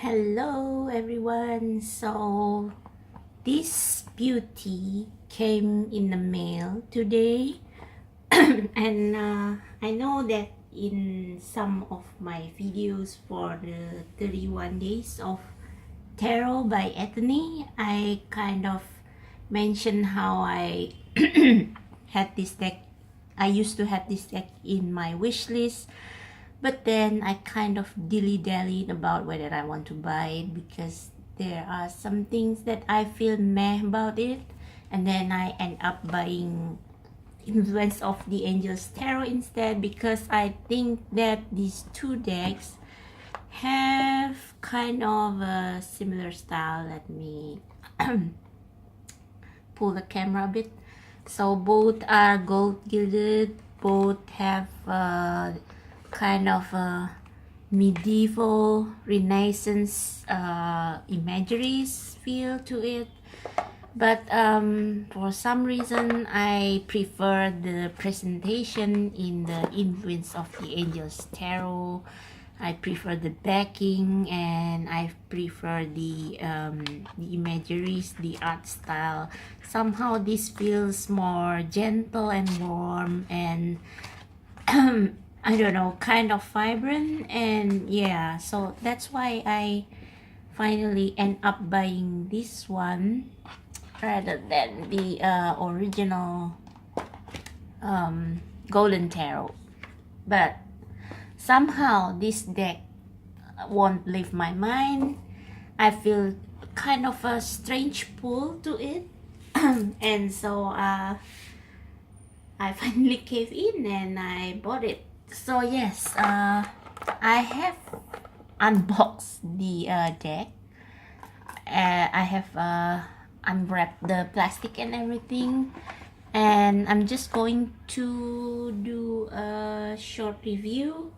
Hello everyone. So this beauty came in the mail today and I know that in some of my videos for the 31 days of tarot by Ethny, I kind of mentioned how I had this deck. I used to have this deck in my wish list, but then I kind of dilly-dallied about whether I want to buy it because there are some things that I feel meh about it, and then I end up buying Influence of the Angels Tarot instead because I think that these two decks have kind of a similar style. Let me pull the camera a bit. So both are gold gilded, both have kind of a medieval Renaissance imageries feel to it, but for some reason I prefer the presentation in the Influence of the Angels Tarot. I prefer the backing, and I prefer the imageries, the art style. Somehow this feels more gentle and warm and I don't know, kind of vibrant, and yeah, so that's why I finally end up buying this one rather than the original Golden Tarot. But somehow this deck won't leave my mind. I feel kind of a strange pull to it and so I finally gave in and I bought it. So yes, I have unboxed the deck. I have unwrapped the plastic and everything, and I'm just going to do a short review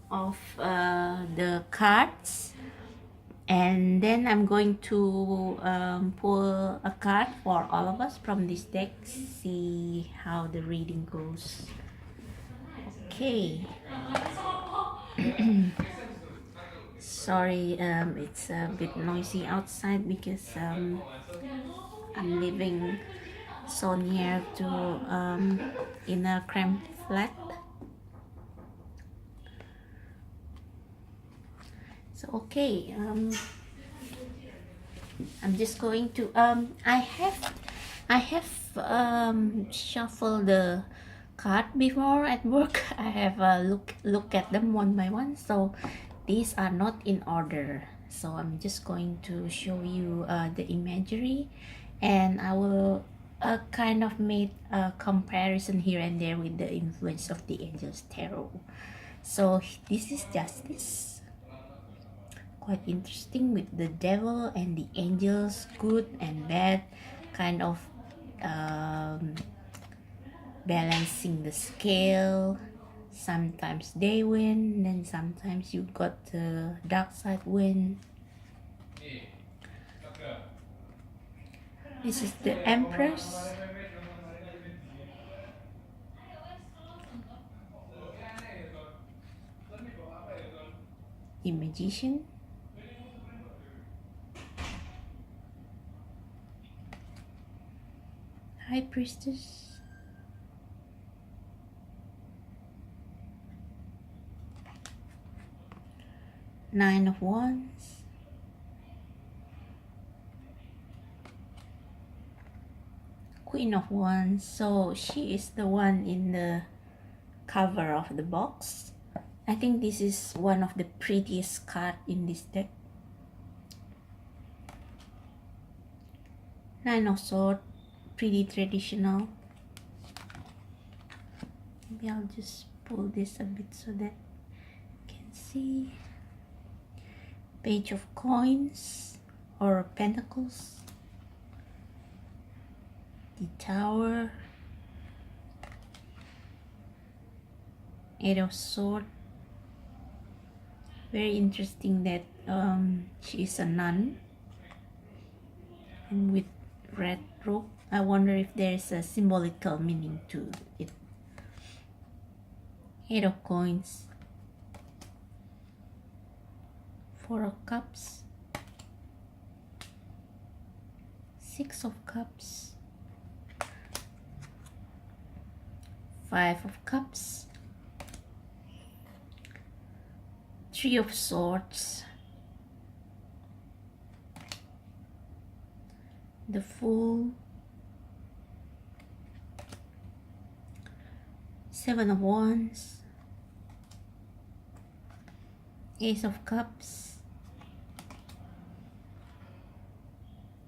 of the cards, and then I'm going to pull a card for all of us from this deck, see how the reading goes. Okay. Sorry, it's a bit noisy outside because I'm living so near to in a cramped flat. So okay, I'm just going to I have shuffled the card before at work. I have look at them one by one, so these are not in order. So I'm just going to show you the imagery, and I will kind of make a comparison here and there with the Influence of the Angels Tarot. So this is Justice, quite interesting, with the devil and the angels, good and bad, kind of balancing the scale. Sometimes they win, then sometimes you got the dark side win. This is the Empress, the Magician, High Priestess, Nine of Wands, Queen of Wands. So she is the one in the cover of the box. I think this is one of the prettiest cards in this deck. Nine of Swords, pretty traditional. Maybe I'll just pull this a bit so that you can see. Page of Coins or Pentacles, the Tower, Eight of Swords. Very interesting that she is a nun and with red robe. I wonder if there is a symbolical meaning to it. Eight of Coins, Four of Cups, Six of Cups, Five of Cups, Three of Swords, the Fool, Seven of Wands, Ace of Cups,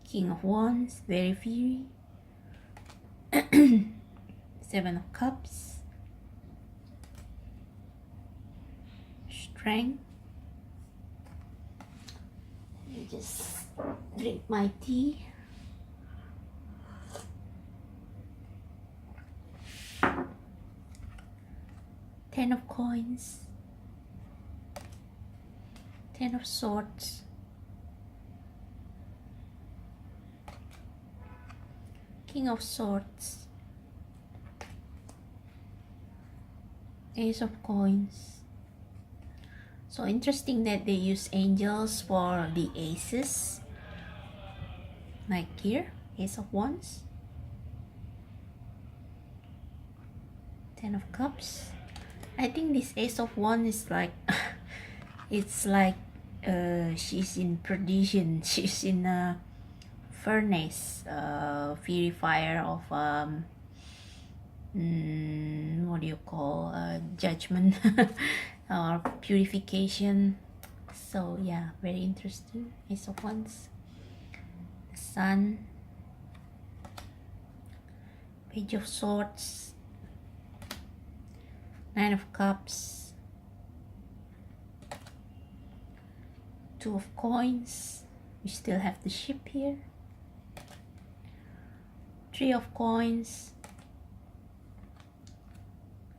King of Wands, very fiery, Seven of Cups, Strength. Let me just drink my tea. Ten of Coins, Ten of Swords, King of Swords, Ace of Coins. So interesting that they use angels for the aces, like here, Ace of Wands, Ten of Cups. I think this Ace of Wands is like it's like she's in perdition, she's in a furnace, fiery fire of what do you call, judgment or purification. So yeah, very interesting. Ace of Wands, the Sun, Page of Swords, Nine of Cups, Two of Coins. We still have the ship here, Three of Coins,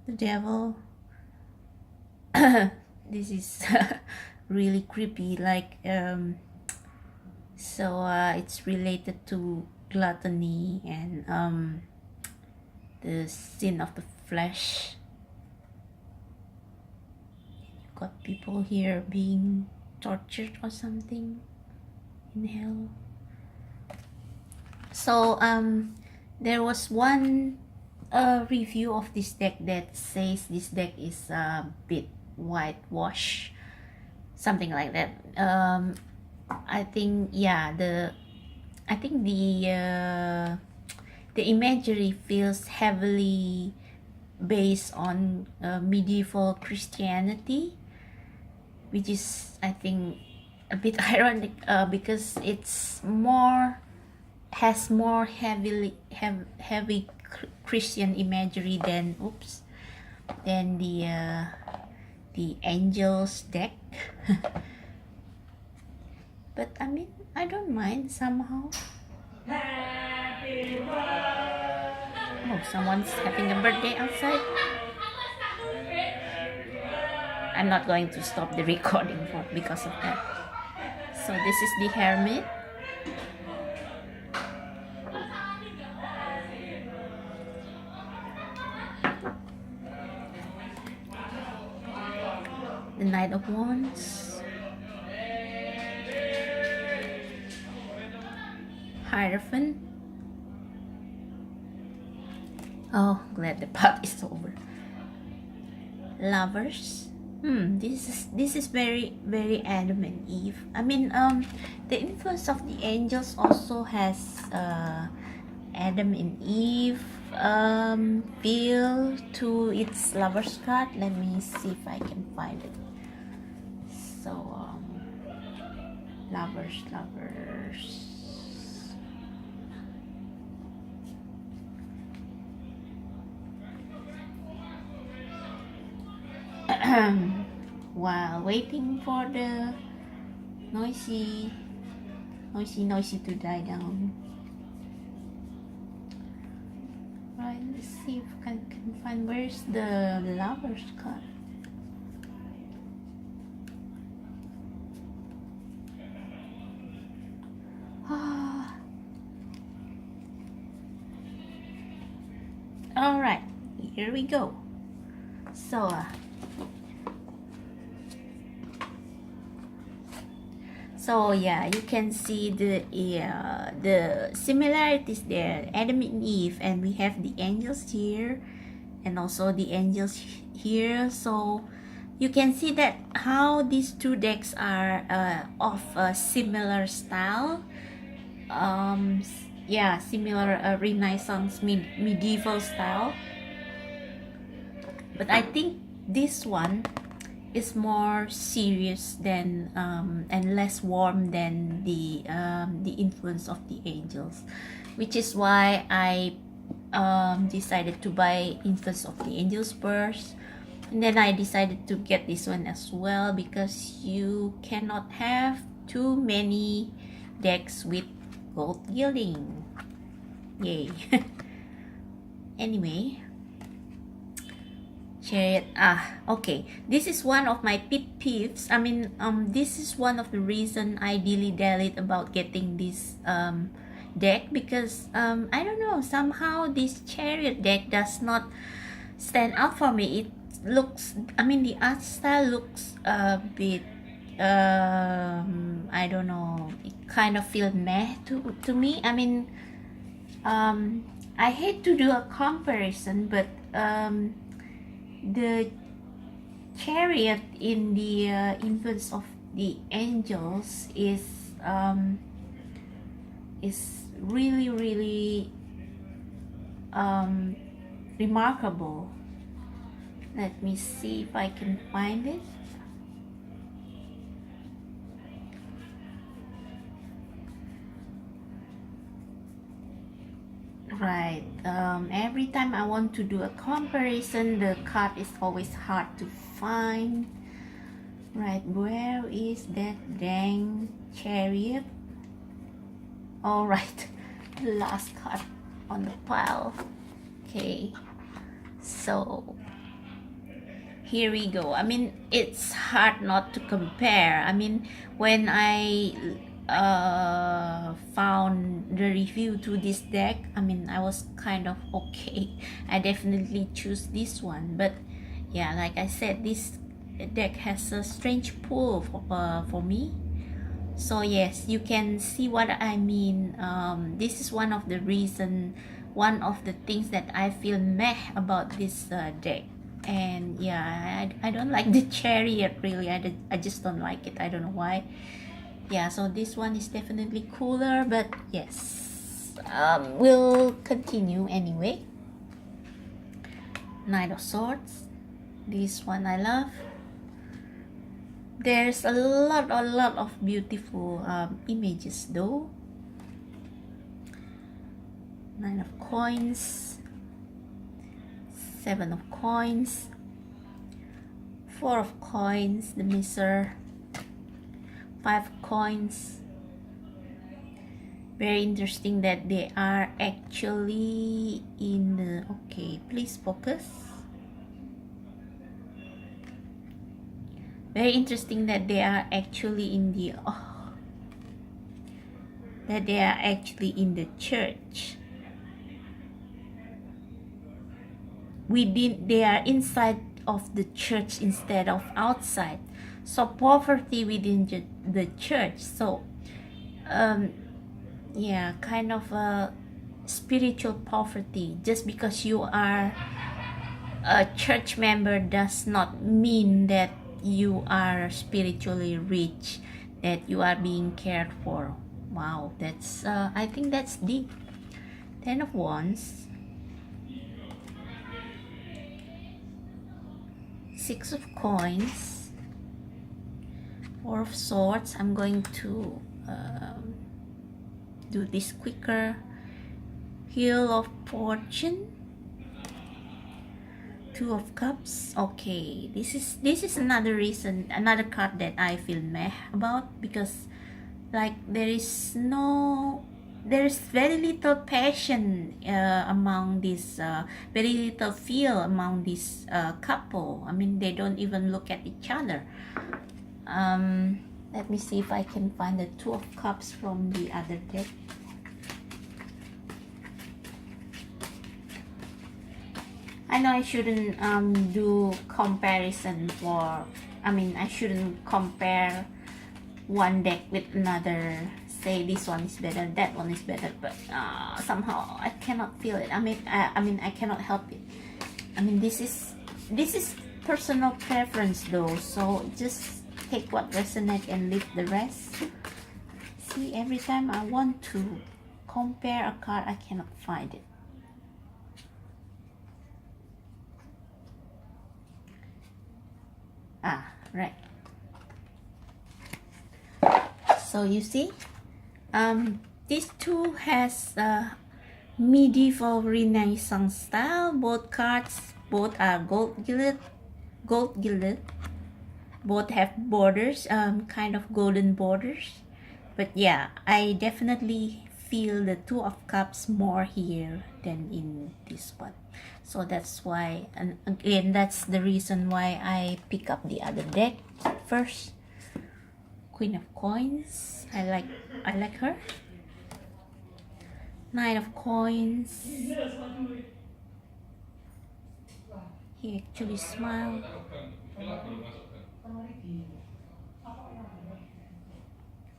the Devil. This is really creepy, like it's related to gluttony and the sin of the flesh. You've got people here being tortured or something in hell. So there was one review of this deck that says this deck is a bit whitewash, something like that. I think, yeah, the imagery feels heavily based on medieval Christianity, which is, I think, a bit ironic because it's has more heavy Christian imagery than the angels deck. But I mean, I don't mind somehow. Oh, someone's having a birthday outside. I'm not going to stop the recording because of that. So this is the Hermit. The Knight of Wands, Hierophant. Oh, glad the part is over. Lovers. This is very Adam and Eve. I mean, the influence of the angels also has Adam and Eve feel to its Lovers card. Let me see if I can find it. So lovers. While waiting for the noisy to die down. Right, let's see if I can find where's the Lovers card. All right, here we go. So So yeah, you can see the similarities there, Adam and Eve, and we have the angels here and also the angels here. So you can see that how these two decks are of a similar style, yeah, similar Renaissance medieval style, but I think this one is more serious than and less warm than the influence of the angels, which is why I decided to buy Influence of the Angels first, and then I decided to get this one as well, because you cannot have too many decks with gold gilding. Yay. Anyway, Chariot. Okay, this is one of my pet peeves. I mean, this is one of the reason I dilly-dallied about getting this deck, because I don't know, somehow this Chariot deck does not stand out for me. It looks, I mean, the art style looks a bit I don't know, it kind of feel meh to me. I mean, I hate to do a comparison, but the Chariot in the Influence of the Angels is really remarkable. Let me see if I can find it. Right, every time I want to do a comparison, the card is always hard to find. Right, where is that dang Chariot? All right, the last card on the pile. Okay, so here we go. I mean, it's hard not to compare. I mean, when I found the review to this deck, I mean, I was kind of okay. I definitely choose this one, but yeah, like I said, this deck has a strange pull for me. So yes, you can see what I mean. This is one of the things that I feel meh about this deck. And yeah, I don't like the Chariot, really. I just don't like it. I don't know why. Yeah, so this one is definitely cooler, but yes, we'll continue anyway. Knight of Swords, this one I love. There's a lot of beautiful images though. Nine of Coins, Seven of Coins, Four of Coins, the Miser, Five of Coins. Very interesting that they are actually in the, okay, please focus. Very interesting that they are actually in the the church. They are inside of the church instead of outside. So poverty within the church. So yeah, kind of a spiritual poverty. Just because you are a church member does not mean that you are spiritually rich, that you are being cared for. Wow, that's I think that's deep. Ten of Wands, Six of Coins, Four of Swords. I'm going to do this quicker. Wheel of Fortune, Two of Cups. Okay, this is another reason, another card that I feel meh about, because like there is very little passion among this, very little feel among this couple. I mean, they don't even look at each other. Let me see if I can find the Two of Cups from the other deck. I know I shouldn't do comparison for, I mean, I shouldn't compare one deck with another, say this one is better, that one is better, but somehow I cannot feel it. I mean I cannot help it. I mean this is personal preference though, so just take what resonates and leave the rest. See, every time I want to compare a card, I cannot find it. Right. So you see, this two has a medieval Renaissance style. Both cards, both are gold gilded. Both have borders, kind of golden borders. But yeah, I definitely feel the Two of Cups more here than in this one. So that's why, and again, that's the reason why I pick up the other deck first. Queen of Coins, I like her. Knight of Coins. He actually smiled.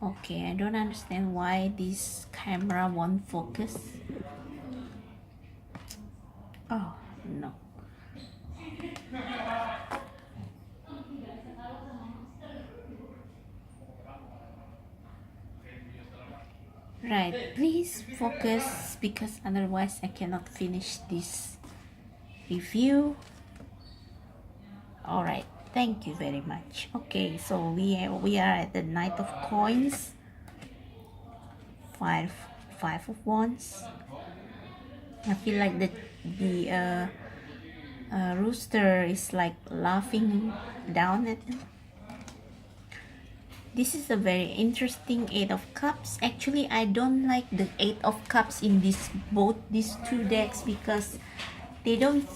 Okay, I don't understand why this camera won't focus. Oh, no. Right, please focus because otherwise I cannot finish this review. Alright, thank you very much. Okay, so we are at the Knight of Coins. Five of Wands. I feel like the rooster is like laughing down at them. This is a very interesting Eight of Cups. Actually, I don't like the Eight of Cups in both these two decks because they don't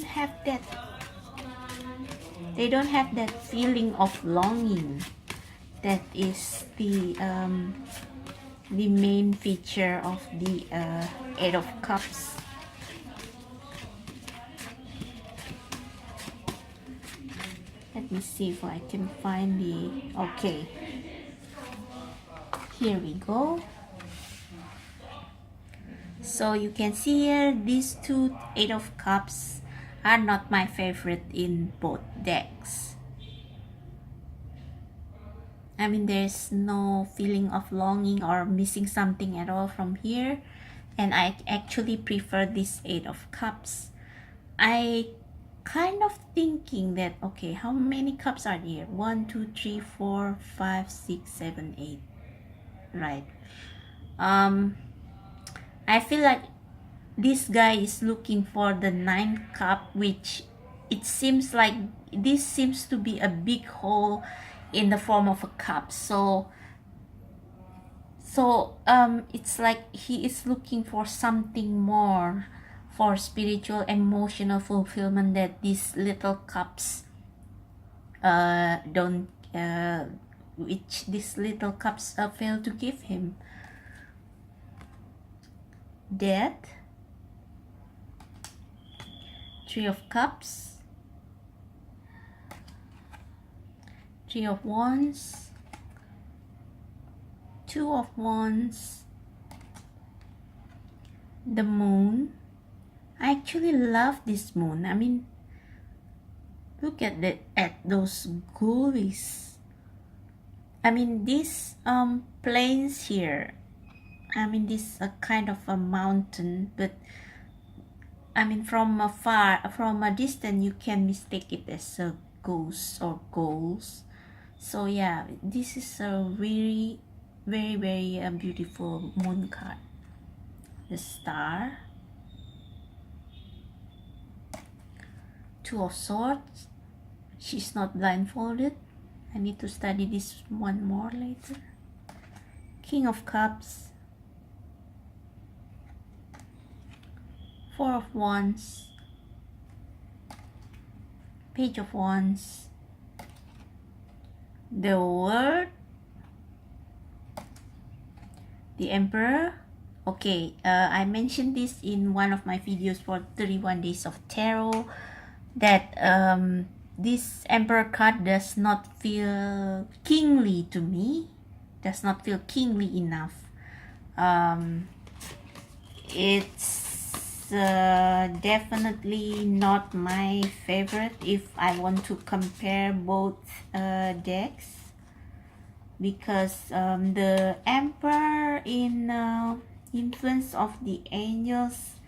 have that feeling of longing. That is the main feature of the Eight of Cups. Let me see if I can find okay, here we go. So you can see here, these two Eight of Cups are not my favorite in both decks. I mean, there's no feeling of longing or missing something at all from here, and I actually prefer this Eight of Cups. I kind of thinking that, okay, how many cups are there? 1, 2, 3, 4, 5, 6, 7, 8. Right. I feel like this guy is looking for the 9th cup, which it seems like this seems to be a big hole in the form of a cup. So it's like he is looking for something more, for spiritual, emotional fulfillment that these little cups which these little cups fail to give him. Death, Three of Cups, Three of Wands, Two of Wands, the Moon. I actually love this moon. I mean, look at those ghoulies. I mean, these plains here. I mean, this is a kind of a mountain, but I mean, from a distance, you can mistake it as a ghost or goals. So yeah, this is a really very beautiful moon card. The Star, Two of Swords. She's not blindfolded. I need to study this one more later. King of Cups, Four of Wands, Page of Wands, the World, the Emperor. Okay, I mentioned this in one of my videos for 31 Days of Tarot, that this Emperor card does not feel kingly to me, does not feel kingly enough. It's definitely not my favorite if I want to compare both decks, because the Emperor in Influence of the Angels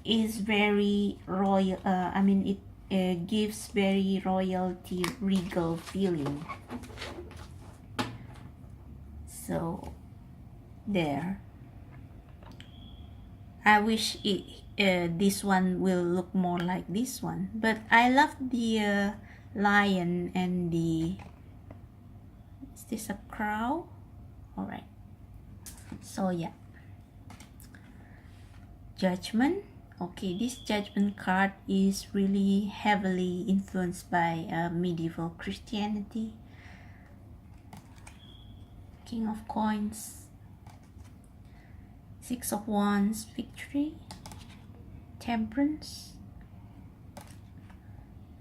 is very royal. I mean, it gives very royalty, regal feeling. So there. I wish this one will look more like this one, but I love the lion and the, is this a crow? All right. So yeah. Judgment. Okay, this Judgment card is really heavily influenced by medieval Christianity. King of Coins. Six of Wands, Victory. Temperance.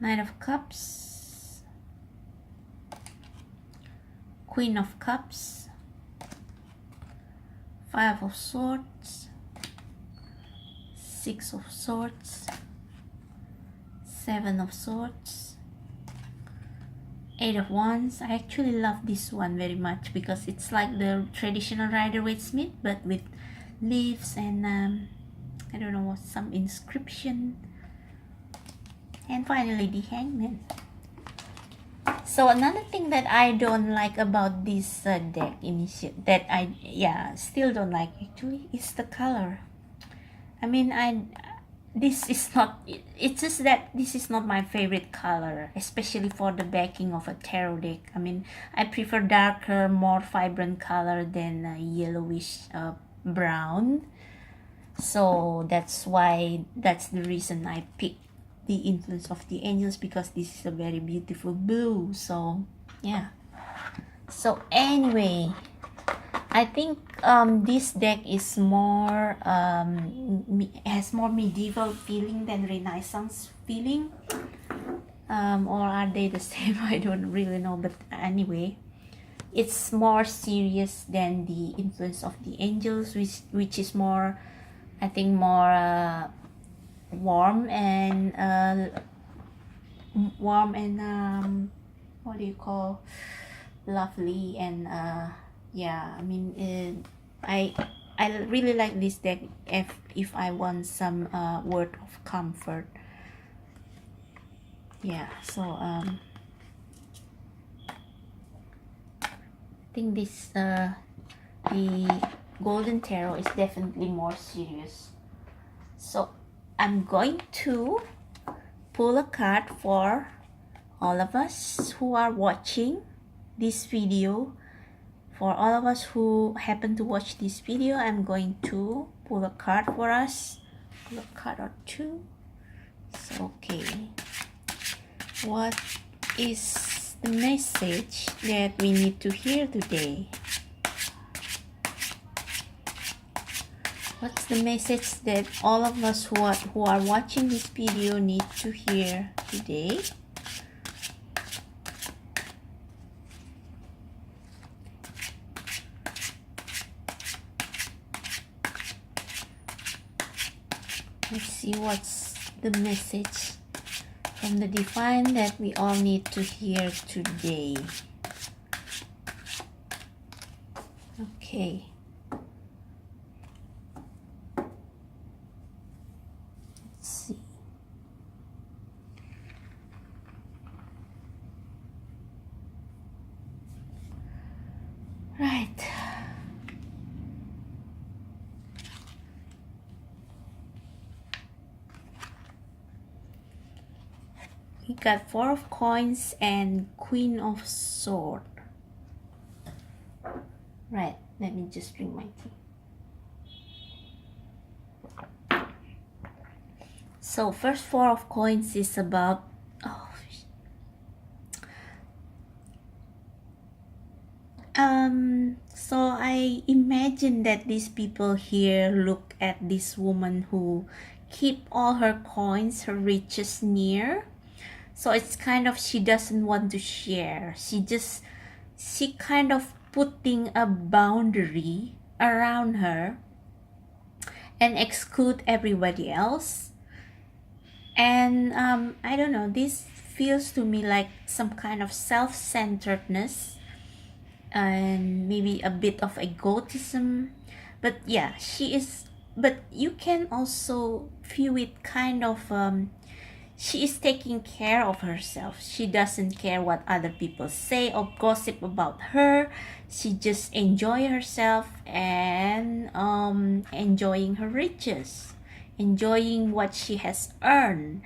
Knight of Cups. Queen of Cups. Five of Swords. Six of Swords. Seven of Swords. Eight of Wands. I actually love this one very much because it's like the traditional Rider-Waite-Smith, but with leaves and I don't know what, some inscription. And finally the Hangman. So another thing that I don't like about this deck that I still don't like actually is the color. I mean, this is not, it's just that this is not my favorite color, especially for the backing of a tarot deck. I mean, I prefer darker, more vibrant color than yellowish brown. So that's the reason I picked the Influence of the Angels, because this is a very beautiful blue. So yeah. So anyway, I think this deck is more has more medieval feeling than Renaissance feeling, or are they the same? I don't really know, but anyway, it's more serious than the Influence of the Angels, which is more, I think, more warm and what do you call, lovely, and yeah, I mean, I really like this deck if I want some word of comfort. Yeah, so I think this the Golden Tarot is definitely more serious. So I'm going to pull a card for all of us who are watching this video. For all of us who happen to watch this video, I'm going to pull a card for us. Pull a card or two. So, okay. What is the message that we need to hear today? What's the message that all of us who are watching this video need to hear today? Let's see what's the message from the Divine that we all need to hear today. Okay. Let's see. Right. We got Four of Coins and Queen of Swords. Right, let me just drink my tea. So first Four of Coins is about, so I imagine that these people here look at this woman who keep all her coins, her riches near. So it's kind of she doesn't want to share. She kind of putting a boundary around her and exclude everybody else. And I don't know, this feels to me like some kind of self-centeredness and maybe a bit of egotism. But yeah, she is, but you can also view it kind of she is taking care of herself. She doesn't care what other people say or gossip about her. She just enjoy herself and enjoying her riches, enjoying what she has earned.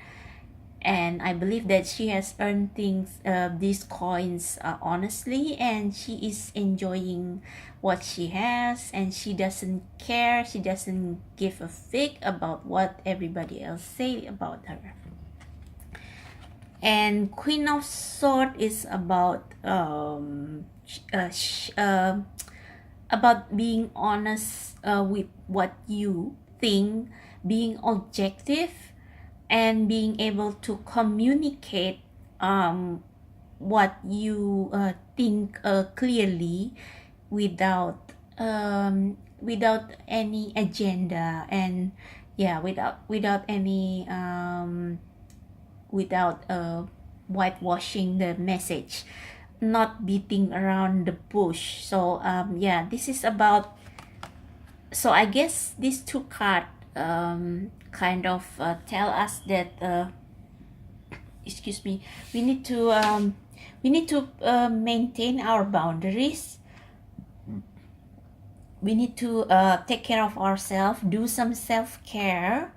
And I believe that she has earned these coins honestly, and she is enjoying what she has, and she doesn't care. She doesn't give a fig about what everybody else say about her. And Queen of Swords is about about being honest with what you think, being objective, and being able to communicate what you think clearly without without any agenda, and yeah, without any without whitewashing the message, not beating around the bush. So yeah, this is about, so I guess these two cards kind of tell us that excuse me, we need to maintain our boundaries. We need to take care of ourselves, do some self-care,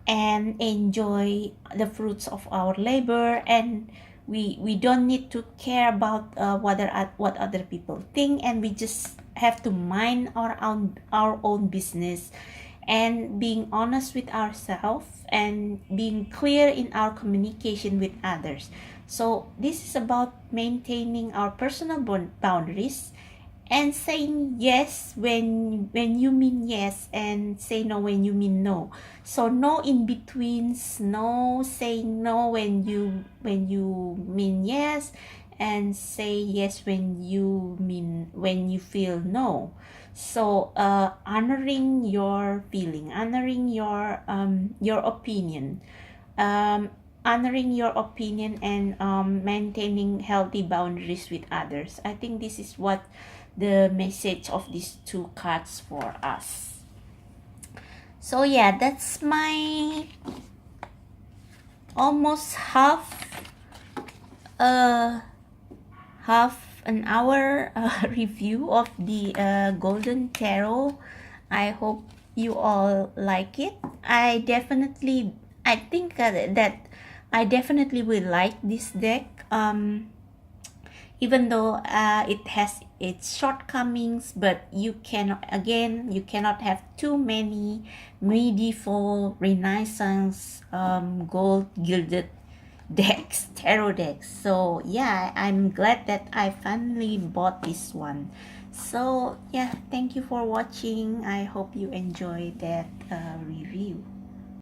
and enjoy the fruits of our labor. And we don't need to care about what other people think, and we just have to mind our own business, and being honest with ourselves and being clear in our communication with others. So this is about maintaining our personal boundaries and saying yes when you mean yes, and say no when you mean no. So no in betweens, no saying no when you mean yes, and say yes when you feel no. So honoring your feeling, honoring your opinion, honoring your opinion, and maintaining healthy boundaries with others. I think this is what the message of these two cards for us. So yeah, that's my almost half an hour review of the Golden Tarot. I hope you all like it. I think that I definitely will like this deck. Even though it has its shortcomings, but you cannot have too many medieval Renaissance gold gilded tarot decks. So yeah, I'm glad that I finally bought this one. So yeah, thank you for watching. I hope you enjoyed that review.